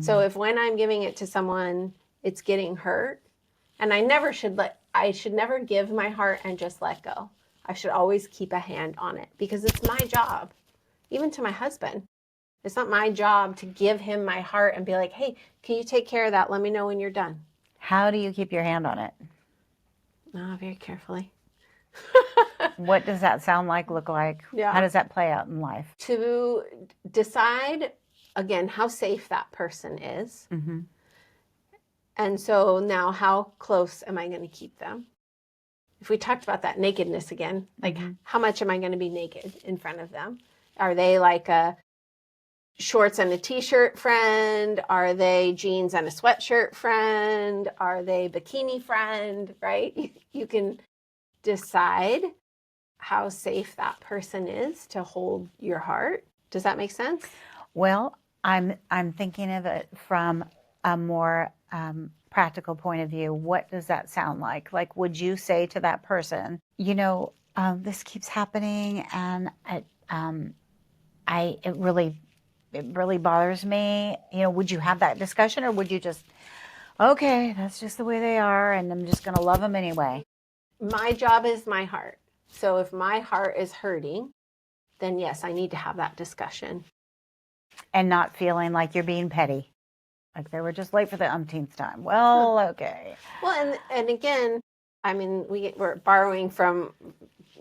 So if when I'm giving it to someone, it's getting hurt, and I should never give my heart and just let go. I should always keep a hand on it because it's my job. Even to my husband, it's not my job to give him my heart and be like, hey, can you take care of that? Let me know when you're done. How do you keep your hand on it? Oh, very carefully. What does that sound like, look like? Yeah. How does that play out in life? To decide, again, how safe that person is. Mm-hmm. And so now, how close am I going to keep them? If we talked about that nakedness again, like how much am I going to be naked in front of them? Are they like a shorts and a t-shirt friend? Are they jeans and a sweatshirt friend? Are they bikini friend, right? You can decide how safe that person is to hold your heart. Does that make sense? Well, I'm thinking of it from a more practical point of view. What does that sound like? Like, would you say to that person, this keeps happening, and it really bothers me. Would you have that discussion, or would you just, okay, that's just the way they are, and I'm just going to love them anyway? My job is my heart. So if my heart is hurting, then yes, I need to have that discussion. And not feeling like you're being petty. Like they were just late for the umpteenth time. Well, okay. Well, and again, I mean, we're borrowing from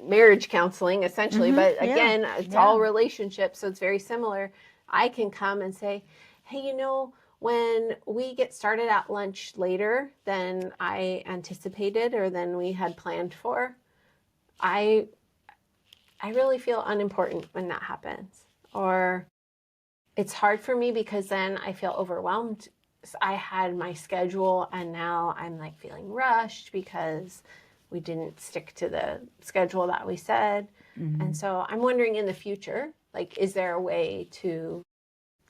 marriage counseling essentially, but again, it's all relationships, so it's very similar. I can come and say, hey, when we get started at lunch later than I anticipated or than we had planned for, I really feel unimportant when that happens. Or it's hard for me because then I feel overwhelmed. I had my schedule and now I'm like feeling rushed because we didn't stick to the schedule that we said. And so I'm wondering in the future, like, is there a way to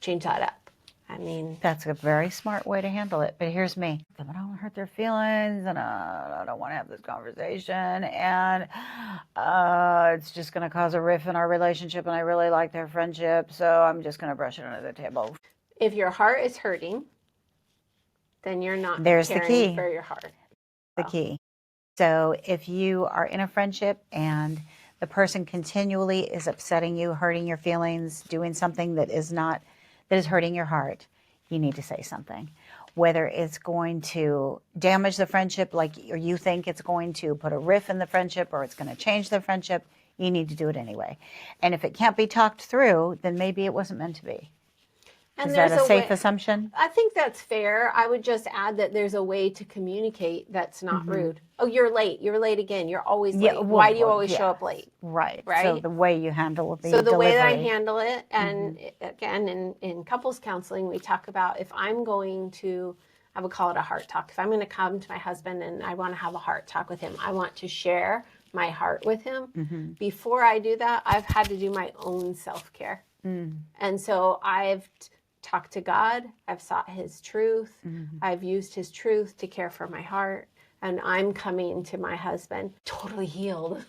change that up? I mean, that's a very smart way to handle it. But here's me. I don't want to hurt their feelings, and I don't want to have this conversation, and it's just going to cause a rift in our relationship, and I really like their friendship, so I'm just going to brush it under the table. If your heart is hurting, then you're not There's the caring key. for your heart. The key. So if you are in a friendship and the person continually is upsetting you, hurting your feelings, doing something that is hurting your heart, you need to say something. Whether it's going to damage the friendship, or you think it's going to put a rift in the friendship, or it's going to change the friendship, you need to do it anyway. And if it can't be talked through, then maybe it wasn't meant to be. And is that a safe assumption? I think that's fair. I would just add that there's a way to communicate that's not rude. Oh, you're late. You're late again. You're always late. Why do you always show up late? Right. So the way you handle the delivery. Way that I delivery. handle it, and again, in couples counseling, we talk about if I'm going to, I would call it a heart talk. If I'm going to come to my husband and I want to have a heart talk with him, I want to share my heart with him. Before I do that, I've had to do my own self-care. And so I've talked to God. I've sought his truth. I've used his truth to care for my heart. And I'm coming to my husband totally healed,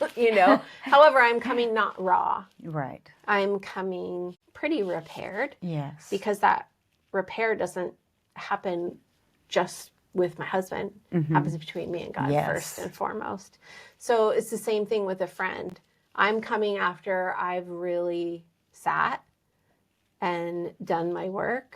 However, I'm coming not raw. Right. I'm coming pretty repaired. Yes. Because that repair doesn't happen just with my husband. It happens between me and God first and foremost. So it's the same thing with a friend. I'm coming after I've really sat and done my work